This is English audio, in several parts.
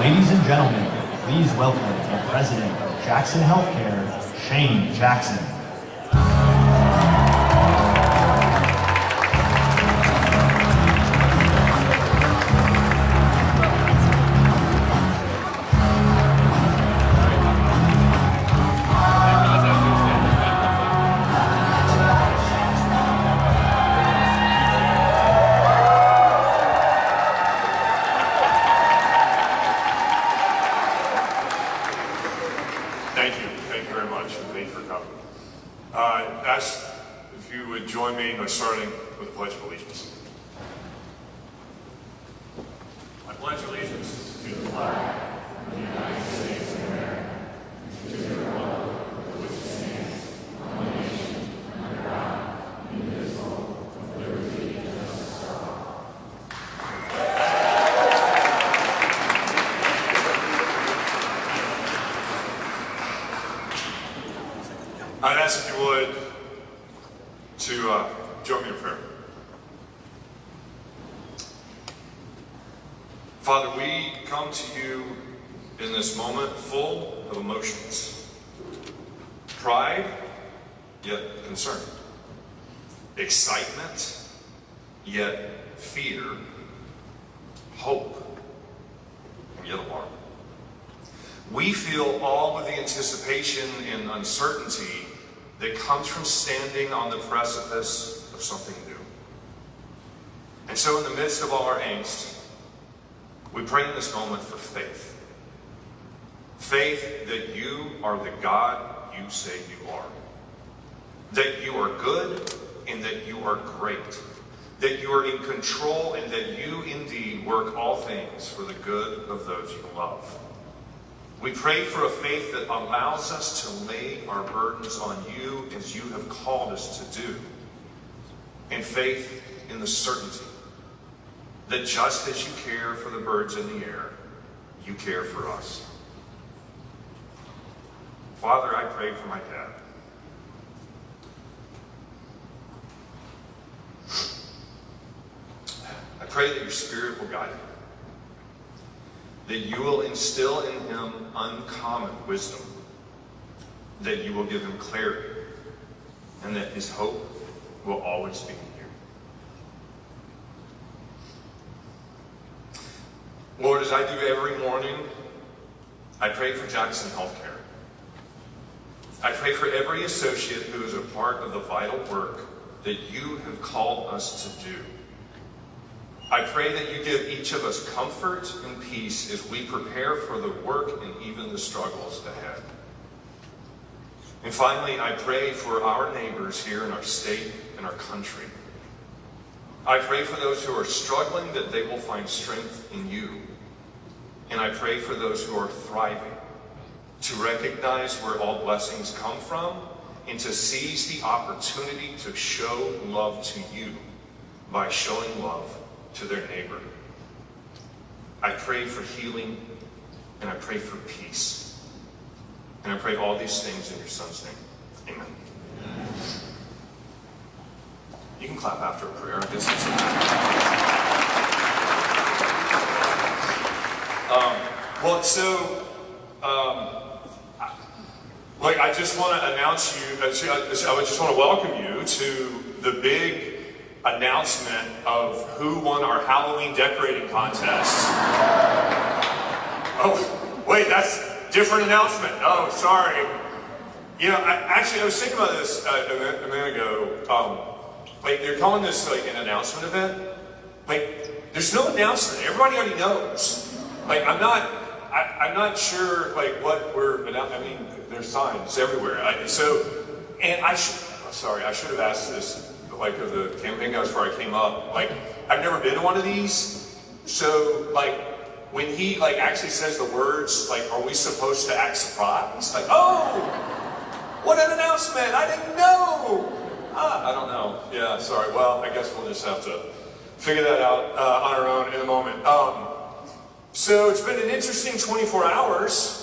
Ladies and gentlemen, please welcome the President of Jackson Healthcare, Shane Jackson. Thank you very much, Lee, for coming. Ask if you would join me by starting with the Pledge of Allegiance. I pledge allegiance to the flag of the United States of America, and to the republic which stands one nation under God, indivisible, with liberty and justice for all. I'd ask if you would to join me in prayer. Father, we come to you in this moment full of emotions. Pride, yet concern. Excitement, yet fear. Hope, yet alarm. We feel all of the anticipation and uncertainty that comes from standing on the precipice of something new. And so in the midst of all our angst, we pray in this moment for faith. Faith that you are the God you say you are. that you are good and that you are great, that you are in control and that you indeed work all things for the good of those you love. We pray for a faith that allows us to lay our burdens on you as you have called us to do, and faith in the certainty that just as you care for the birds in the air, you care for us. Father, I pray for my dad. I pray that your Spirit will guide him, that you will instill in him uncommon wisdom, that you will give him clarity, and that his hope will always be in you. Lord, as I do every morning, I pray for Jackson Healthcare. I pray for every associate who is a part of the vital work that you have called us to do. I pray that you give each of us comfort and peace as we prepare for the work and even the struggles ahead. And finally, I pray for our neighbors here in our state and our country. I pray for those who are struggling that they will find strength in you. And I pray for those who are thriving to recognize where all blessings come from and to seize the opportunity to show love to you by showing love to their neighbor. I pray for healing and I pray for peace. And I pray all these things in your Son's name. Amen. You can clap after a prayer, I guess. I just want to announce you, I just want to welcome you to the big announcement of who won our Halloween decorating contest. Oh, wait, that's a different announcement. Oh, sorry. You know, I was thinking about this a minute ago. They're calling this like an announcement event. There's no announcement. Everybody already knows. I'm not sure what we're announcing. I mean, there's signs everywhere. I should have asked this of the campaign guys before I came up. I've never been to one of these, so when he actually says the words are we supposed to act surprised? Oh, what an announcement! I didn't know. I don't know. Yeah, sorry. Well, I guess we'll just have to figure that out on our own in a moment. So it's been an interesting 24 hours.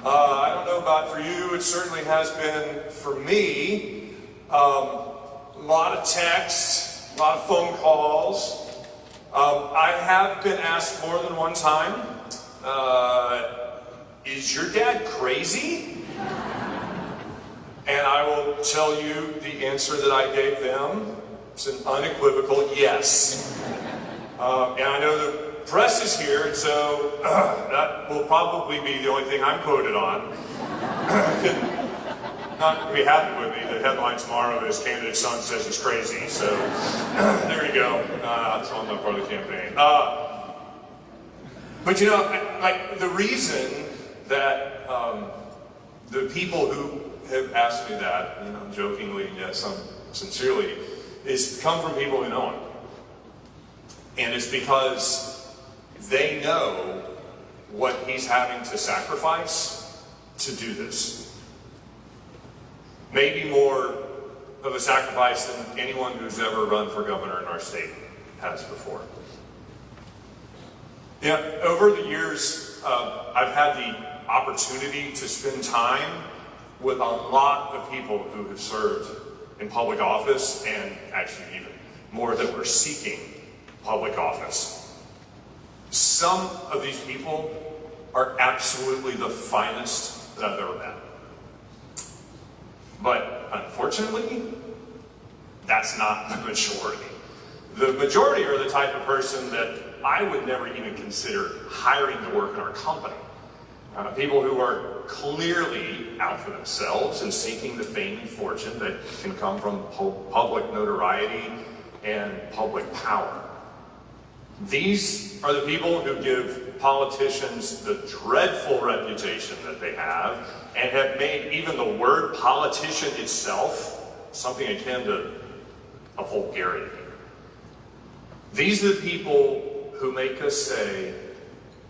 I don't know about for you. It certainly has been for me. A lot of texts, a lot of phone calls. I have been asked more than one time, is your dad crazy? And I will tell you the answer that I gave them. It's an unequivocal yes. And I know the press is here, and so that will probably be the only thing I'm quoted on. Not going to be happy with me. The headline tomorrow is "Candidate's son says he's crazy." So there you go. So I'm not part of the campaign. But you know, the reason that the people who have asked me that, jokingly and yet some sincerely, is come from people who know him, and it's because they know what he's having to sacrifice to do this. Maybe more of a sacrifice than anyone who's ever run for governor in our state has before. Yeah, over the years, I've had the opportunity to spend time with a lot of people who have served in public office, and actually even more that were seeking public office. Some of these people are absolutely the finest that I've ever met. But unfortunately, that's not the majority. The majority are the type of person that I would never even consider hiring to work in our company. People who are clearly out for themselves and seeking the fame and fortune that can come from public notoriety and public power. These are the people who give politicians the dreadful reputation that they have, and have made even the word politician itself something akin to a vulgarity. These are the people who make us say,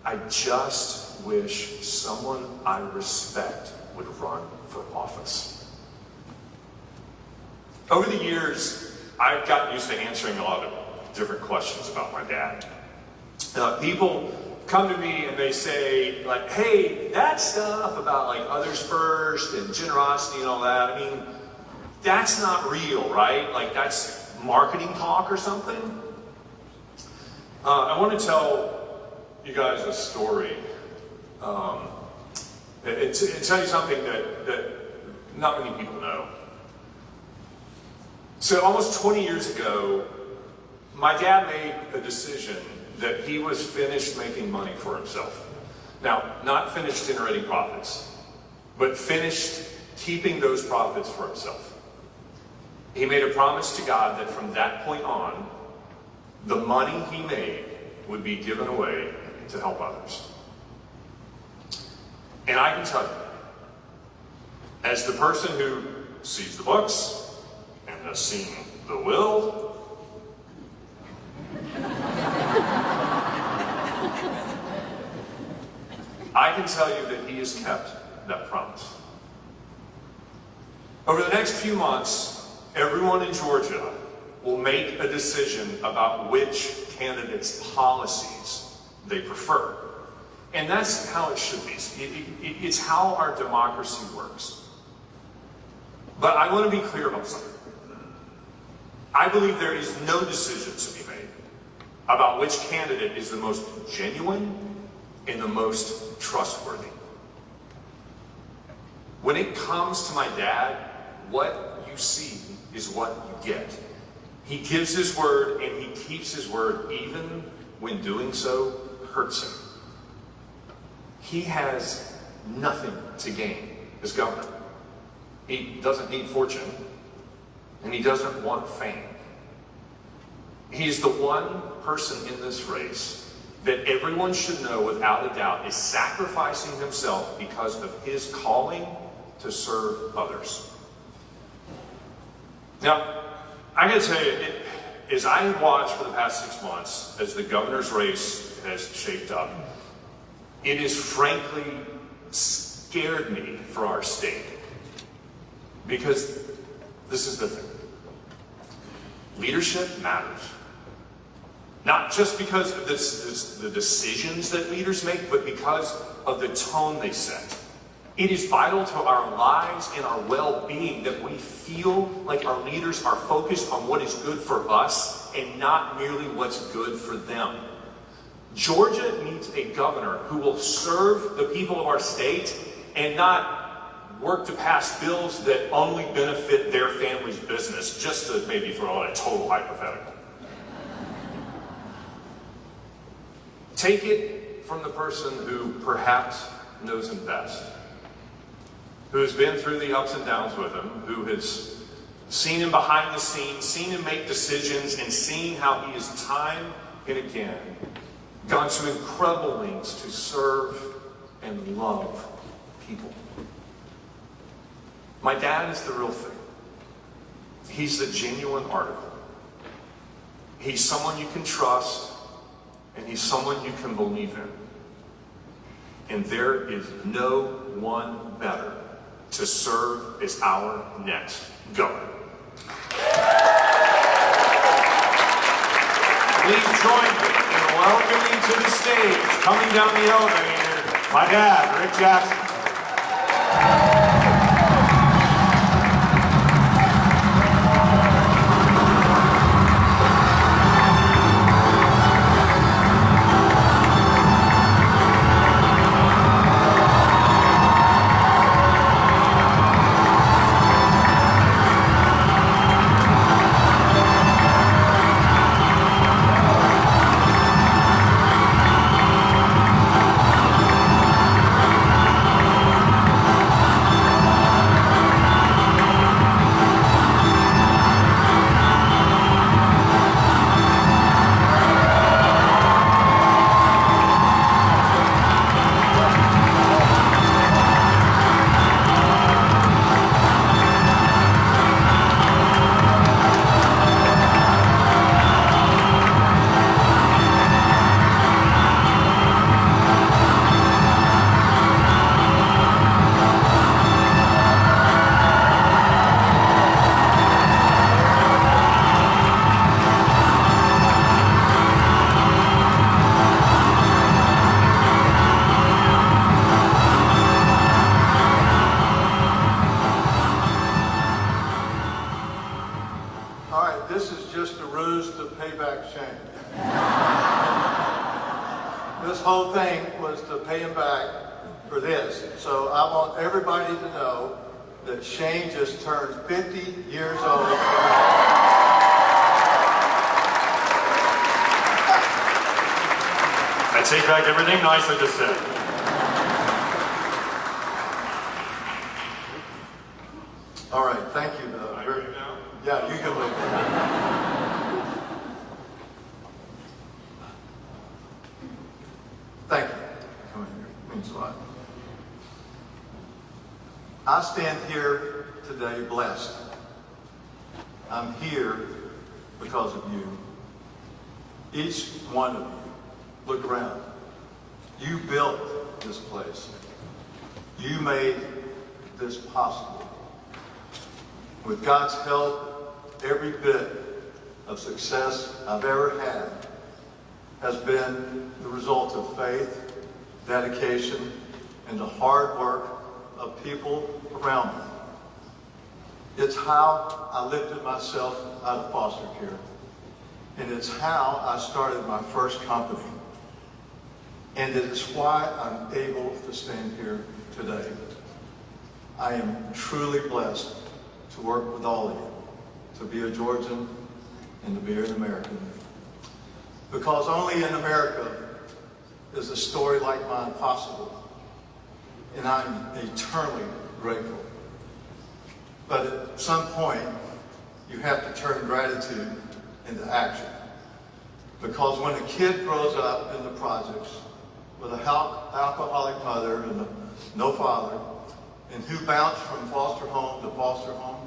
I just wish someone I respect would run for office. Over the years, I've gotten used to answering a lot of different questions about my dad. People come to me and they say, like, hey, that stuff about like others first and generosity and all that, I mean, that's not real, right? Like that's marketing talk or something. I want to tell you guys a story. And tell you something that not many people know. So almost 20 years ago, my dad made a decision that he was finished making money for himself. Now, not finished generating profits, but finished keeping those profits for himself. He made a promise to God that from that point on, the money he made would be given away to help others. And I can tell you, as the person who sees the books and has seen the will, I can tell you that he has kept that promise. Over the next few months, everyone in Georgia will make a decision about which candidate's policies they prefer. And that's how it should be. It's how our democracy works. But I want to be clear about something. I believe there is no decision to be made about which candidate is the most genuine and the most trustworthy. When it comes to my dad, what you see is what you get. He gives his word and he keeps his word even when doing so hurts him. He has nothing to gain as governor. He doesn't need fortune and he doesn't want fame. He's the one person in this race that everyone should know without a doubt is sacrificing himself because of his calling to serve others. Now, I gotta tell you, as I have watched for the past 6 months as the governor's race has shaped up, it has frankly scared me for our state. Because this is the thing. Leadership matters. Not just because of the decisions that leaders make, but because of the tone they set. It is vital to our lives and our well-being that we feel like our leaders are focused on what is good for us and not merely what's good for them. Georgia needs a governor who will serve the people of our state and not work to pass bills that only benefit their family's business, just to maybe throw out a total hypothetical. Take it from the person who perhaps knows him best, who has been through the ups and downs with him, who has seen him behind the scenes, seen him make decisions, and seen how he has time and again gone to incredible lengths to serve and love people. My dad is the real thing. He's the genuine article. He's someone you can trust, and he's someone you can believe in. And there is no one better to serve as our next governor. Please join me in welcoming to the stage, coming down the elevator, my dad, Rick Jackson. was to pay back Shane. This whole thing was to pay him back for this. So I want everybody to know that Shane just turned 50 years old. I take back everything nice I just said. All right, thank you. I ready now? Yeah, you can leave. Thank you. Come in here. It means a lot. I stand here today blessed. I'm here because of you. Each one of you. Look around. You built this place. You made this possible. With God's help, every bit of success I've ever had has been the result of faith, dedication, and the hard work of people around me. It's how I lifted myself out of foster care. And it's how I started my first company. And it is why I'm able to stand here today. I am truly blessed to work with all of you, to be a Georgian and to be an American. Because only in America is a story like mine possible. And I'm eternally grateful. But at some point, you have to turn gratitude into action. Because when a kid grows up in the projects with an alcoholic mother and no father, and who bounced from foster home to foster home,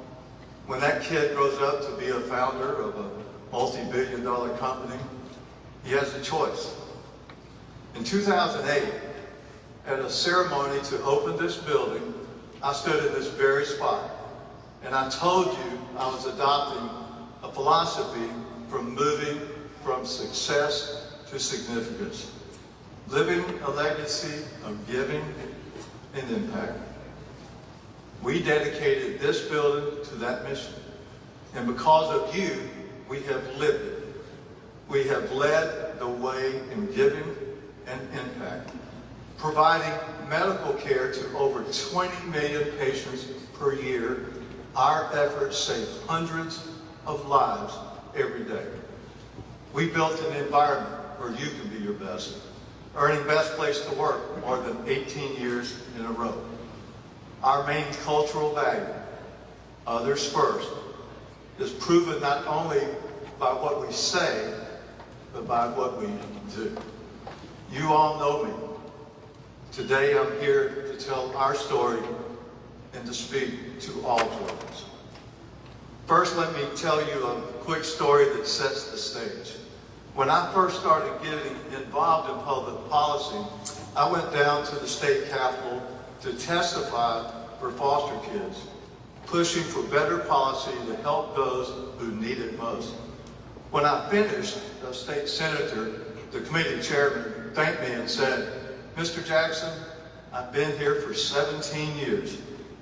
when that kid grows up to be a founder of a multi-billion-dollar company, he has a choice. In 2008, at a ceremony to open this building, I stood in this very spot, and I told you I was adopting a philosophy from moving from success to significance, living a legacy of giving and impact. We dedicated this building to that mission. And because of you, we have lived it. We have led the way in giving and impact, providing medical care to over 20 million patients per year. Our efforts save hundreds of lives every day. We built an environment where you can be your best, earning Best Place to Work more than 18 years in a row. Our main cultural value, others first, is proven not only by what we say, but by what we do. You all know me. Today I'm here to tell our story and to speak to all Georgians. First, let me tell you a quick story that sets the stage. When I first started getting involved in public policy, I went down to the state capitol to testify for foster kids, pushing for better policy to help those who need it most. When I finished, the state senator, the committee chairman, thanked me and said, "Mr. Jackson, I've been here for 17 years,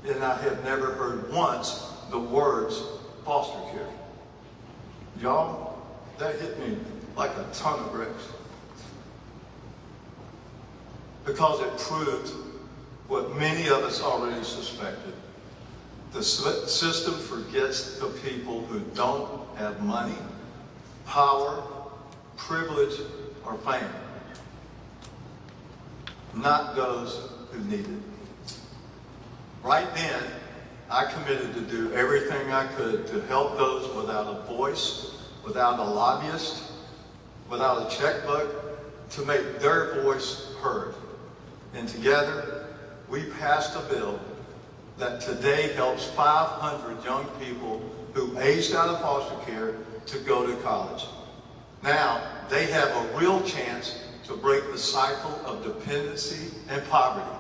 and I have never heard once the words foster care." Y'all, that hit me like a ton of bricks. Because it proved what many of us already suspected. The system forgets the people who don't have money, power, privilege, or fame. Not those who need it. Right then, I committed to do everything I could to help those without a voice, without a lobbyist, without a checkbook, to make their voice heard. And together, we passed a bill that today helps 500 young people who aged out of foster care to go to college. Now, they have a real chance to break the cycle of dependency and poverty.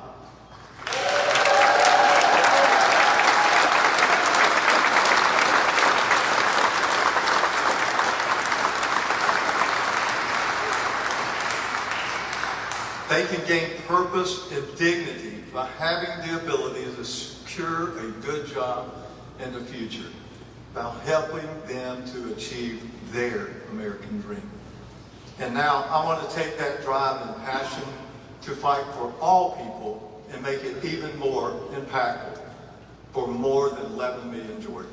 They can gain purpose and dignity by having the ability to secure a good job in the future. about helping them to achieve their American dream. And now I want to take that drive and passion to fight for all people and make it even more impactful for more than 11 million Georgians.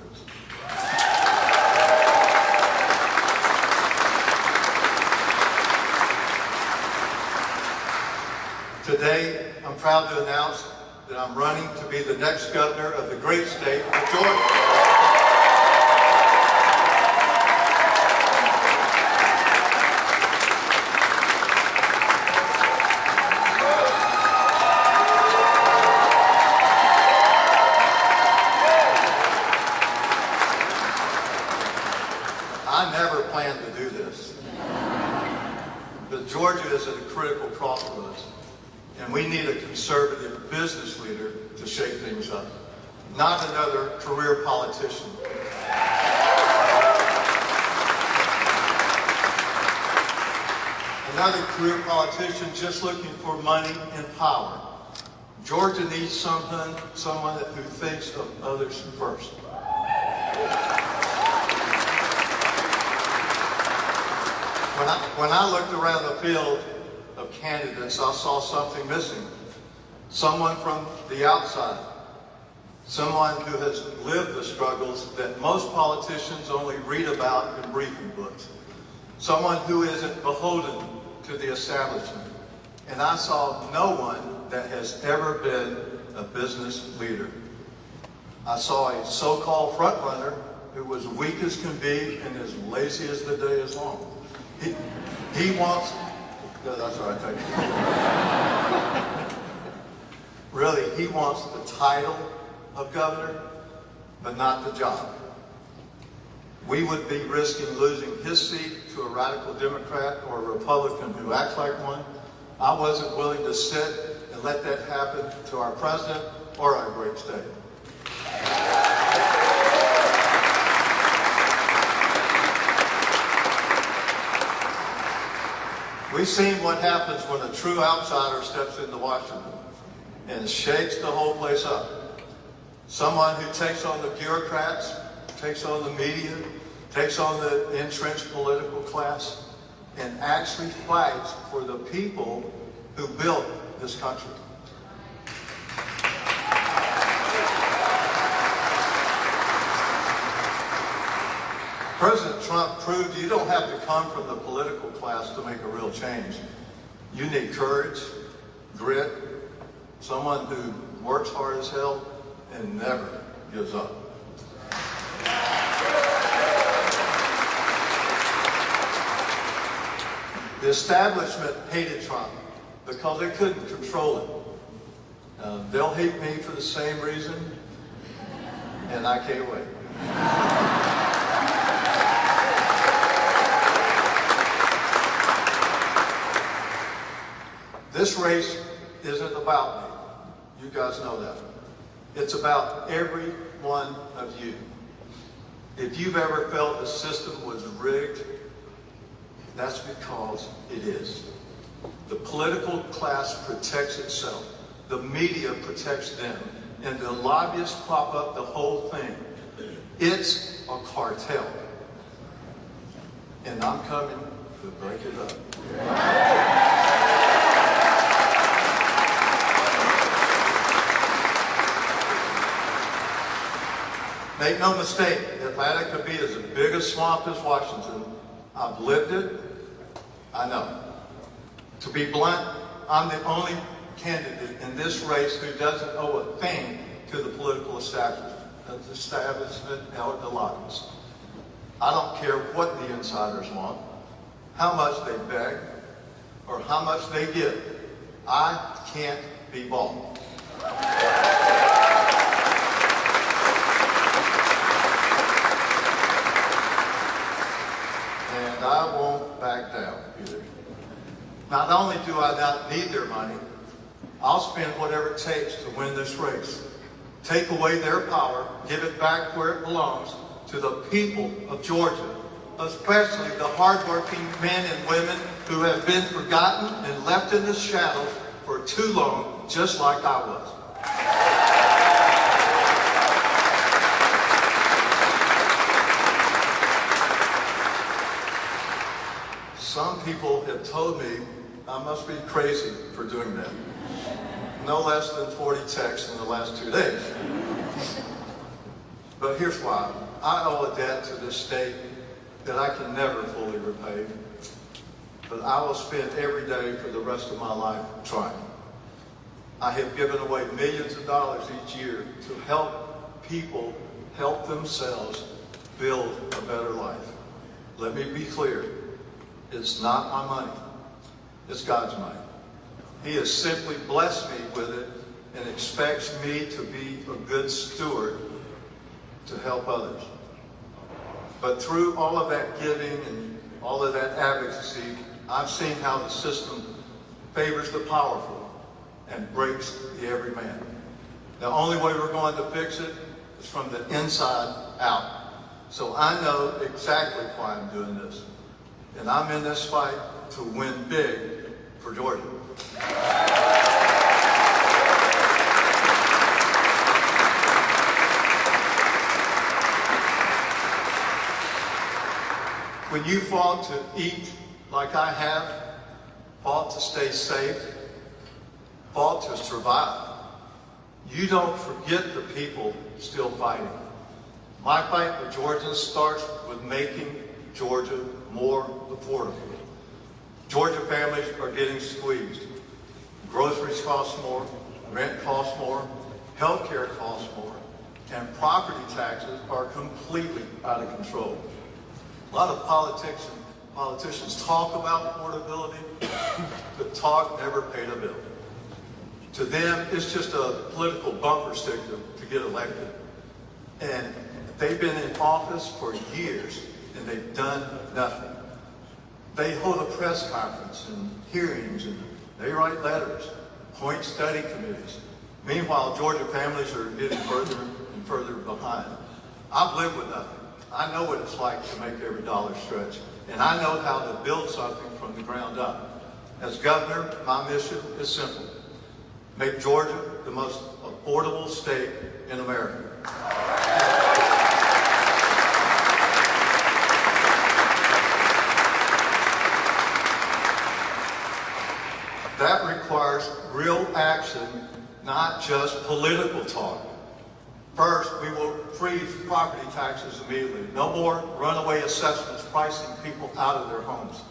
Today, I'm proud to announce that I'm running to be the next governor of the great state of Georgia. I never planned to do this, but Georgia is at a critical crossroads, and we need a conservative business leader to shake things up, not another career politician. Another career politician just looking for money and power. Georgia needs someone who thinks of others first. When I looked around the field of candidates, I saw something missing. Someone from the outside. Someone who has lived the struggles that most politicians only read about in briefing books. Someone who isn't beholden to the establishment. And I saw no one that has ever been a business leader. I saw a so-called frontrunner who was weak as can be and as lazy as the day is long. He wants, no, that's all right, thank you. Really, he wants the title of governor, but not the job. We would be risking losing his seat to a radical Democrat or a Republican who acts like one. I wasn't willing to sit and let that happen to our president or our great state. We've seen what happens when a true outsider steps into Washington and shakes the whole place up. Someone who takes on the bureaucrats, takes on the media, takes on the entrenched political class, and actually fights for the people who built this country. President Trump proved you don't have to come from the political class to make a real change. You need courage, grit, someone who works hard as hell and never gives up. The establishment hated Trump because they couldn't control him. They'll hate me for the same reason, and I can't wait. This race isn't about me. You guys know that. It's about every one of you. If you've ever felt the system was rigged, that's because it is. The political class protects itself. The media protects them. And the lobbyists prop up the whole thing. It's a cartel. And I'm coming to break it up. Make no mistake, Atlanta could be as big a swamp as Washington. I've lived it. I know. To be blunt, I'm the only candidate in this race who doesn't owe a thing to the political establishment or the lobbyists. I don't care what the insiders want, how much they beg, or how much they give. I can't be bought. And I won't back down either. Not only do I not need their money, I'll spend whatever it takes to win this race. Take away their power, give it back where it belongs to the people of Georgia, especially the hardworking men and women who have been forgotten and left in the shadows for too long, just like I was. that told me I must be crazy for doing that. No less than 40 texts in the last 2 days. But here's why. I owe a debt to this state that I can never fully repay, but I will spend every day for the rest of my life trying. I have given away millions of dollars each year to help people help themselves build a better life. Let me be clear. It's not my money. It's God's money. He has simply blessed me with it and expects me to be a good steward to help others. But through all of that giving and all of that advocacy, I've seen how the system favors the powerful and breaks the everyman. The only way we're going to fix it is from the inside out. So I know exactly why I'm doing this. And I'm in this fight to win big for Georgia. When you fought to eat like I have, fought to stay safe, fought to survive, you don't forget the people still fighting. My fight for Georgia starts with making Georgia more affordable. Georgia families are getting squeezed. Groceries cost more, rent costs more, health care costs more, and property taxes are completely out of control. A lot of politicians talk about affordability, but talk never paid a bill. To them, it's just a political bumper sticker to get elected. And they've been in office for years, and they've done nothing. They hold a press conference and hearings, and they write letters, appoint study committees. Meanwhile, Georgia families are getting further and further behind. I've lived with nothing. I know what it's like to make every dollar stretch, and I know how to build something from the ground up. As governor, my mission is simple. Make Georgia the most affordable state in America. That requires real action, not just political talk. First, we will freeze property taxes immediately. No more runaway assessments pricing people out of their homes.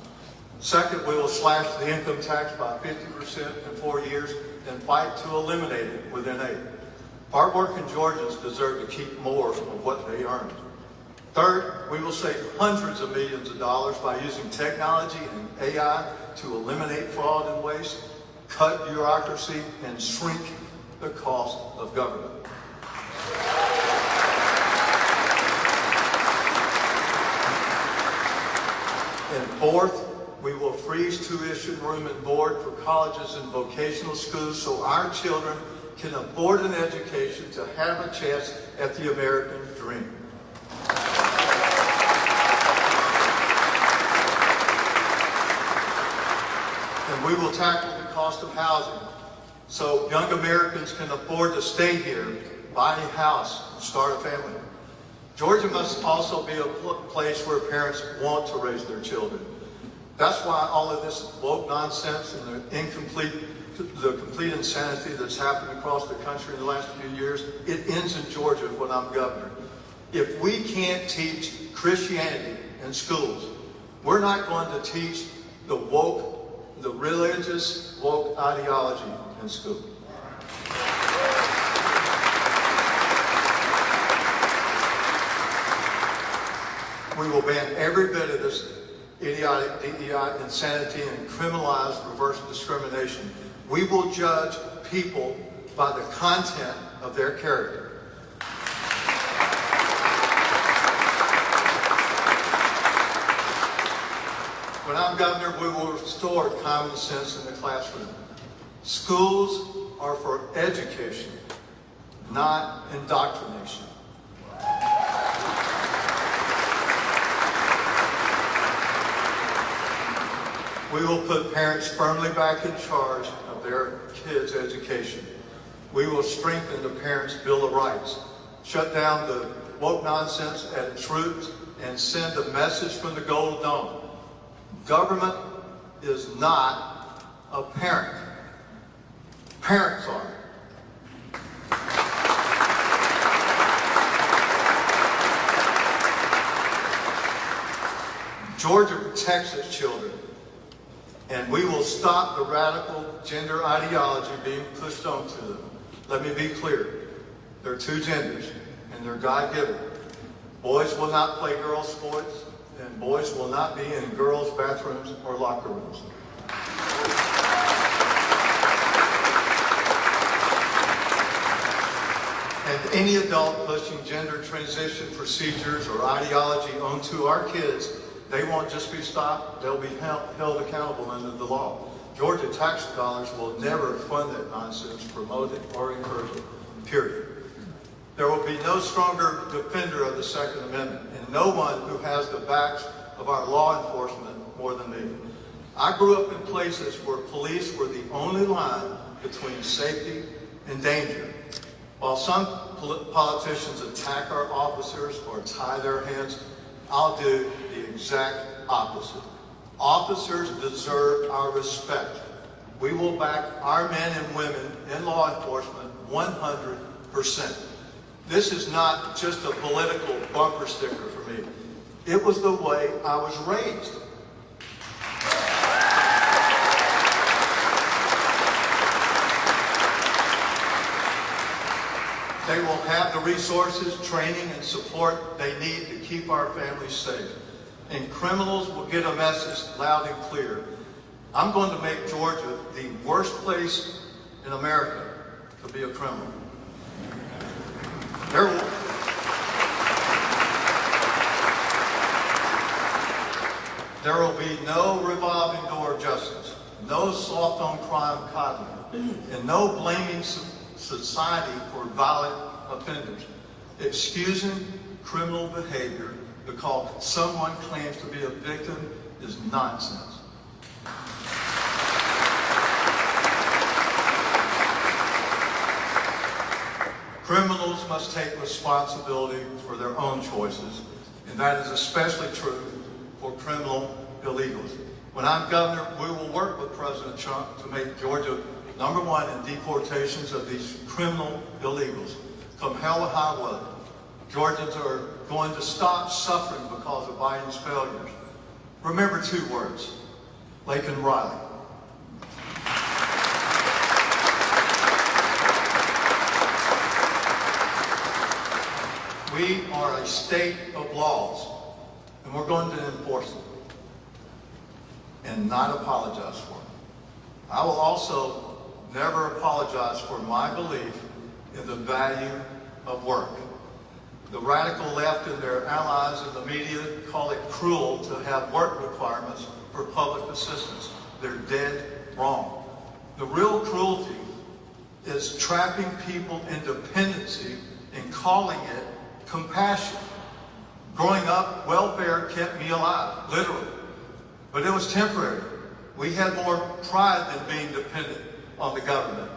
Second, we will slash the income tax by 50% in 4 years and fight to eliminate it within 8. Hardworking Georgians deserve to keep more of what they earn. Third, we will save hundreds of millions of dollars by using technology and AI to eliminate fraud and waste, cut bureaucracy, and shrink the cost of government. And fourth, we will freeze tuition, room, and board for colleges and vocational schools so our children can afford an education to have a chance at the American dream. And we will tackle the cost of housing so young Americans can afford to stay here, buy a house, and start a family. Georgia must also be a place where parents want to raise their children. That's why all of this woke nonsense and the complete insanity that's happened across the country in the last few years, it ends in Georgia when I'm governor. If we can't teach Christianity in schools, we're not going to teach the religious woke ideology in school. We will ban every bit of this idiotic DEI insanity and criminalize reverse discrimination. We will judge people by the content of their character. When I'm governor, we will restore common sense in the classroom. Schools are for education, not indoctrination. We will put parents firmly back in charge of their kids' education. We will strengthen the Parents' Bill of Rights, shut down the woke nonsense at its roots, and send a message from the Gold Dome. Government is not a parent. Parents are. Georgia protects its children, and we will stop the radical gender ideology being pushed onto them. Let me be clear. There are two genders, and they're God-given. Boys will not play girls' sports, and boys will not be in girls' bathrooms or locker rooms. And any adult pushing gender transition procedures or ideology onto our kids, they won't just be stopped, they'll be held accountable under the law. Georgia tax dollars will never fund that nonsense, promote it, or encourage it, period. There will be no stronger defender of the Second Amendment, and no one who has the backs of our law enforcement more than me. I grew up in places where police were the only line between safety and danger. While some politicians attack our officers or tie their hands, I'll do the exact opposite. Officers deserve our respect. We will back our men and women in law enforcement 100%. This is not just a political bumper sticker for me. It was the way I was raised. They will have the resources, training, and support they need to keep our families safe. And criminals will get a message loud and clear. I'm going to make Georgia the worst place in America to be a criminal. There will be no revolving door of justice, no soft on crime coddling, and no blaming society for violent offenders. Excusing criminal behavior because someone claims to be a victim is nonsense. Criminals must take responsibility for their own choices, and that is especially true for criminal illegals. When I'm governor, we will work with President Trump to make Georgia #1 in deportations of these criminal illegals. Come hell or high water, Georgians are going to stop suffering because of Biden's failures. Remember two words, Lake and Riley. We are a state of laws, and we're going to enforce them and not apologize for them. I will also never apologize for my belief in the value of work. The radical left and their allies in the media call it cruel to have work requirements for public assistance. They're dead wrong. The real cruelty is trapping people in dependency and calling it compassion. Growing up, welfare kept me alive, literally. But it was temporary. We had more pride than being dependent on the government.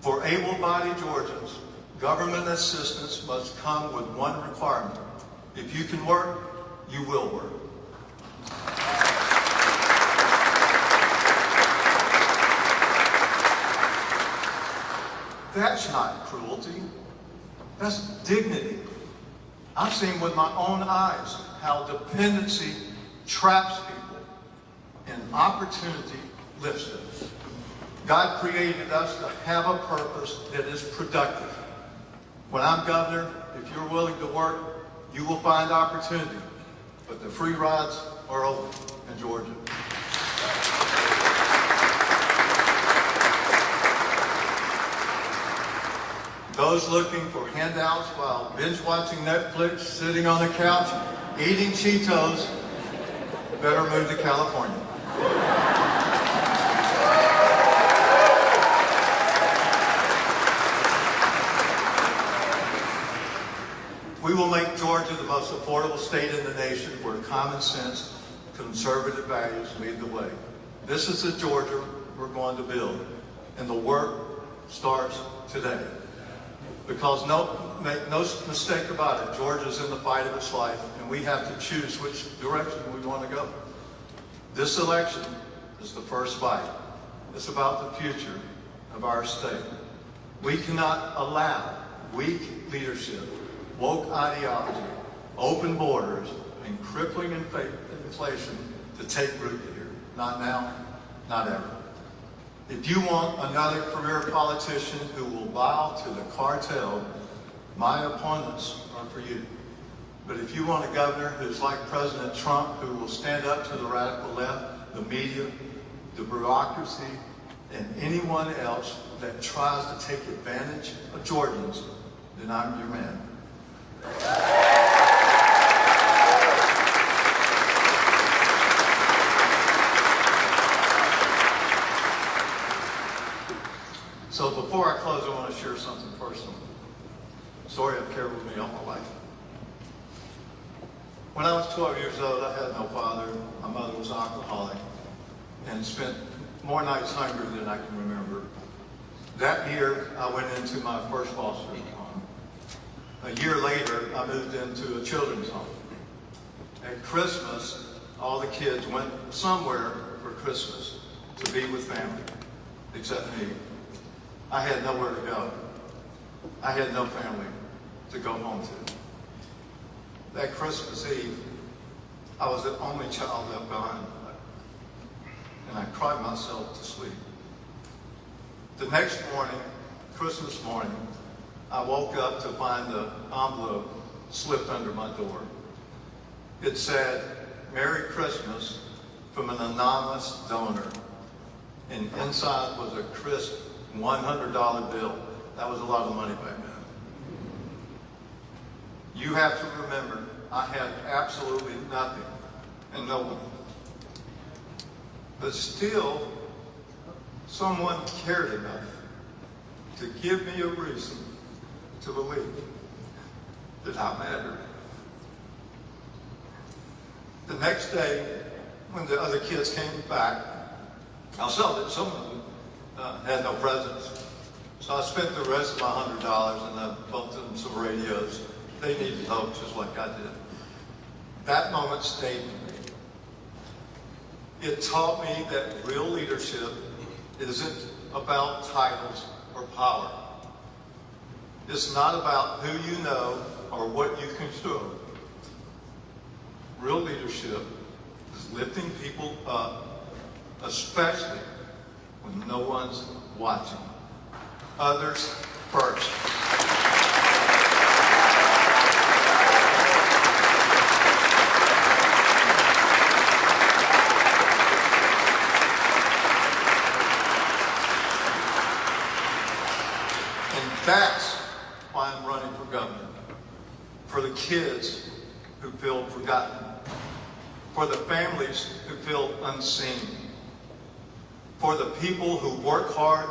For able-bodied Georgians, government assistance must come with one requirement. If you can work, you will work. That's not cruelty. That's dignity. I've seen with my own eyes how dependency traps people and opportunity lifts them. God created us to have a purpose that is productive. When I'm governor, if you're willing to work, you will find opportunity. But the free rides are over in Georgia. Those looking for handouts while binge-watching Netflix, sitting on the couch, eating Cheetos, better move to California. We will make Georgia the most affordable state in the nation where common sense, conservative values lead the way. This is the Georgia we're going to build, and the work starts today. Because make no mistake about it, Georgia's in the fight of its life, and we have to choose which direction we want to go. This election is the first fight. It's about the future of our state. We cannot allow weak leadership, woke ideology, open borders, and crippling inflation to take root here. Not now, not ever. If you want another career politician who will bow to the cartel, my opponents are for you. But if you want a governor who's like President Trump, who will stand up to the radical left, the media, the bureaucracy, and anyone else that tries to take advantage of Georgians, then I'm your man. So before I close, I want to share something personal. A story I've carried with me all my life. When I was 12 years old, I had no father. My mother was an alcoholic and spent more nights hungry than I can remember. That year, I went into my first foster home. A year later, I moved into a children's home. At Christmas, all the kids went somewhere for Christmas to be with family, except me. I had nowhere to go. I had no family to go home to. That Christmas Eve, I was the only child left behind, and I cried myself to sleep. The next morning, Christmas morning, I woke up to find the envelope slipped under my door. It said, "Merry Christmas" from an anonymous donor. And inside was a crisp $100 bill. That was a lot of money back then. You have to remember, I had absolutely nothing and no one. But still, someone cared enough to give me a reason to believe that I mattered. The next day, when the other kids came back, I saw that some of them had no presents. So I spent the rest of my $100 and I bought them some radios. They needed hope just like I did. That moment stayed with me. It taught me that real leadership isn't about titles or power. It's not about who you know or what you can show. Real leadership is lifting people up, especially when no one's watching. Others first. And that's why I'm running for governor. For the kids who feel forgotten. For the families who feel unseen. For the people who work hard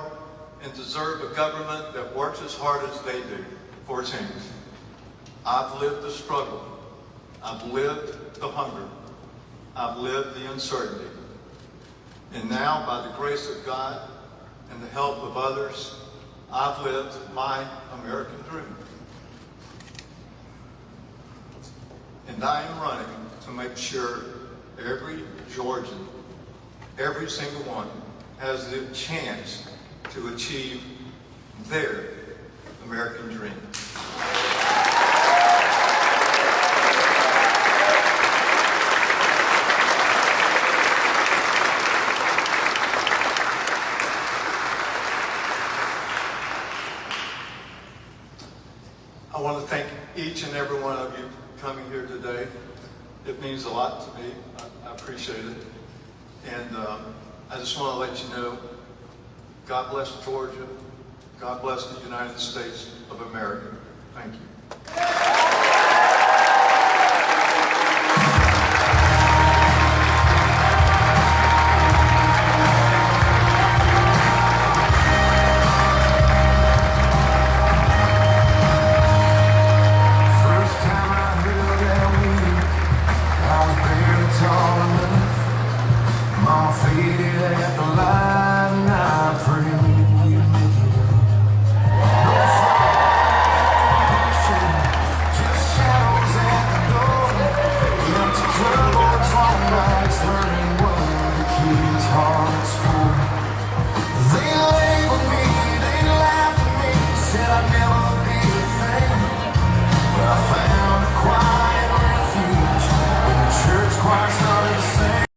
and deserve a government that works as hard as they do for change. I've lived the struggle. I've lived the hunger. I've lived the uncertainty. And now, by the grace of God and the help of others, I've lived my American dream. And I am running to make sure every Georgian, every single one, has the chance to achieve their American dream. I want to thank each and every one of you for coming here today. It means a lot to me. I appreciate it. And I just want to let you know, God bless Georgia. God bless the United States of America. Thank you.